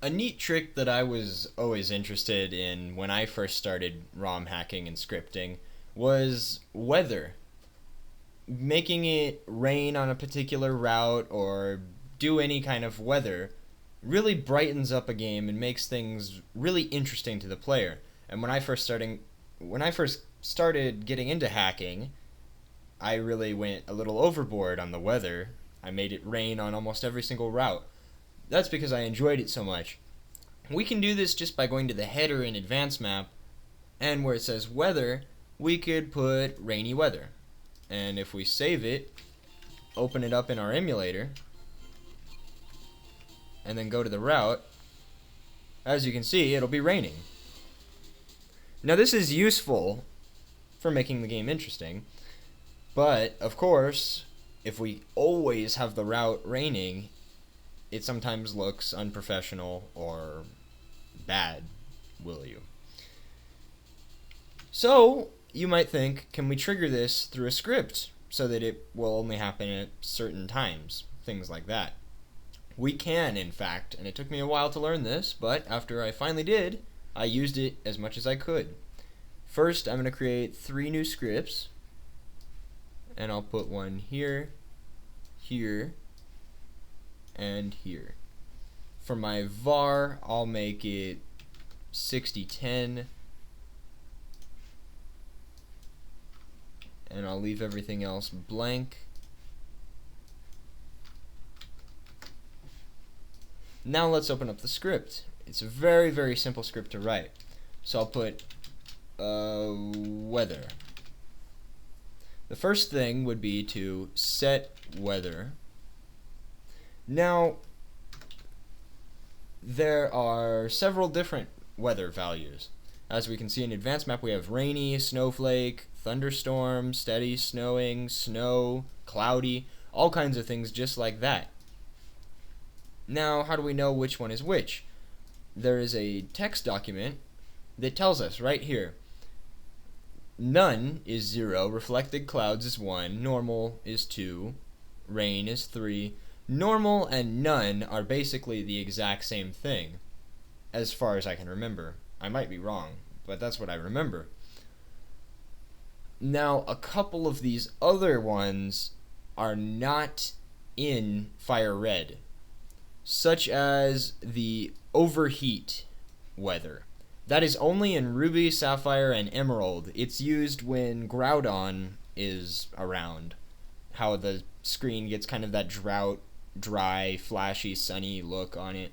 A neat trick that I was always interested in when I first started ROM hacking and scripting was weather. Making it rain on a particular route or do any kind of weather really brightens up a game and makes things really interesting to the player. And when I first started getting into hacking, I really went a little overboard on the weather. I made it rain on almost every single route. That's because I enjoyed it so much. We can do this just by going to the header in advanced map, and where it says weather, we could put rainy weather. And if we save it, open it up in our emulator, and then go to the route, as you can see, it'll be raining. Now this is useful for making the game interesting, but of course, if we always have the route raining, it sometimes looks unprofessional or bad, will you? So, you might think, can we trigger this through a script so that it will only happen at certain times? Things like that. We can, in fact, and it took me a while to learn this, but after I finally did, I used it as much as I could. First, I'm going to create 3 new scripts, and I'll put one here, here, and here. For my var, I'll make it 6010, and I'll leave everything else blank. Now let's open up the script. It's a very, very simple script to write. So I'll put weather. The first thing would be to set weather. Now, there are several different weather values. As we can see in advanced map, we have rainy, snowflake, thunderstorm, steady, snowing, snow, cloudy, all kinds of things just like that. Now, how do we know which one is which? There is a text document that tells us right here. None is 0, reflected clouds is 1, normal is 2, rain is 3. Normal and none are basically the exact same thing, as far as I can remember. I might be wrong, but that's what I remember. Now, a couple of these other ones are not in fire red, such as the overheat weather. That is only in Ruby, Sapphire, and Emerald. It's used when Groudon is around. How the screen gets kind of that dry, flashy, sunny look on it.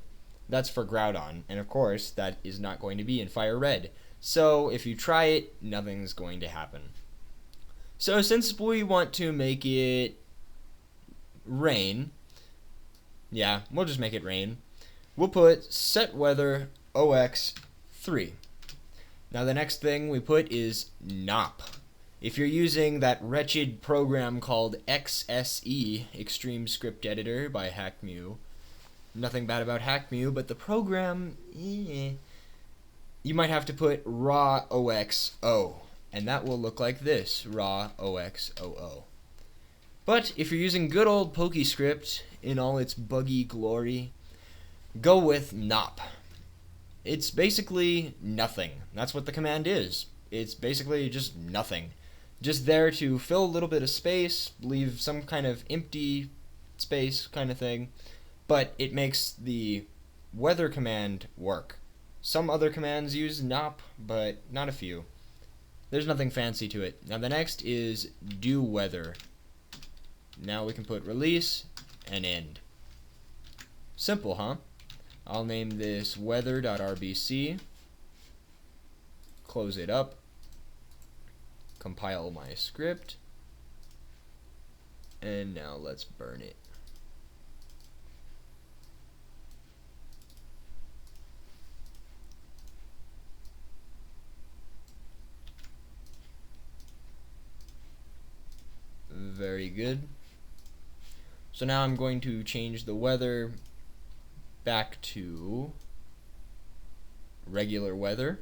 That's for Groudon, and of course, that is not going to be in Fire Red. So, if you try it, nothing's going to happen. So, since we want to make it rain, yeah, we'll just make it rain. We'll put setweather OX3. Now the next thing we put is NOP. If you're using that wretched program called XSE, Extreme Script Editor by HackMew, nothing bad about HackMew, but the program, you might have to put raw OXO, and that will look like this, raw OXOO. But if you're using good old PokeScript in all its buggy glory, go with NOP. It's basically nothing. That's what the command is. It's basically just nothing. Just there to fill a little bit of space, leave some kind of empty space kind of thing, but it makes the weather command work. Some other commands use NOP, but not a few. There's nothing fancy to it. Now the next is doweather. Now we can put release and end. Simple, huh? I'll name this weather.rbc, close it up, compile my script, and now let's burn it. Very good. So now I'm going to change the weather back to regular weather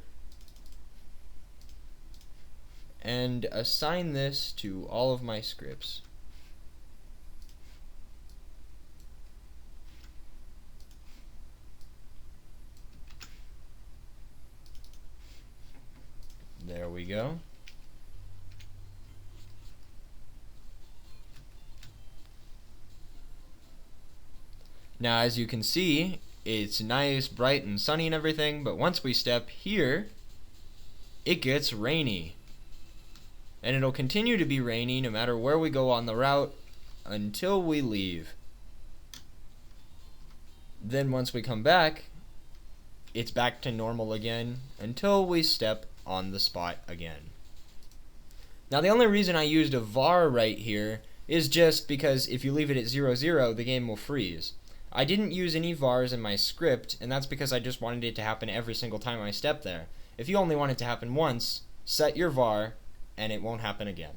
and assign this to all of my scripts. There we go. Now, as you can see, it's nice, bright, and sunny and everything, but once we step here, it gets rainy. And it'll continue to be rainy no matter where we go on the route until we leave. Then once we come back, it's back to normal again until we step on the spot again. Now, the only reason I used a var right here is just because if you leave it at 0, 0, the game will freeze. I didn't use any vars in my script, and that's because I just wanted it to happen every single time I step there. If you only want it to happen once, set your var, and it won't happen again.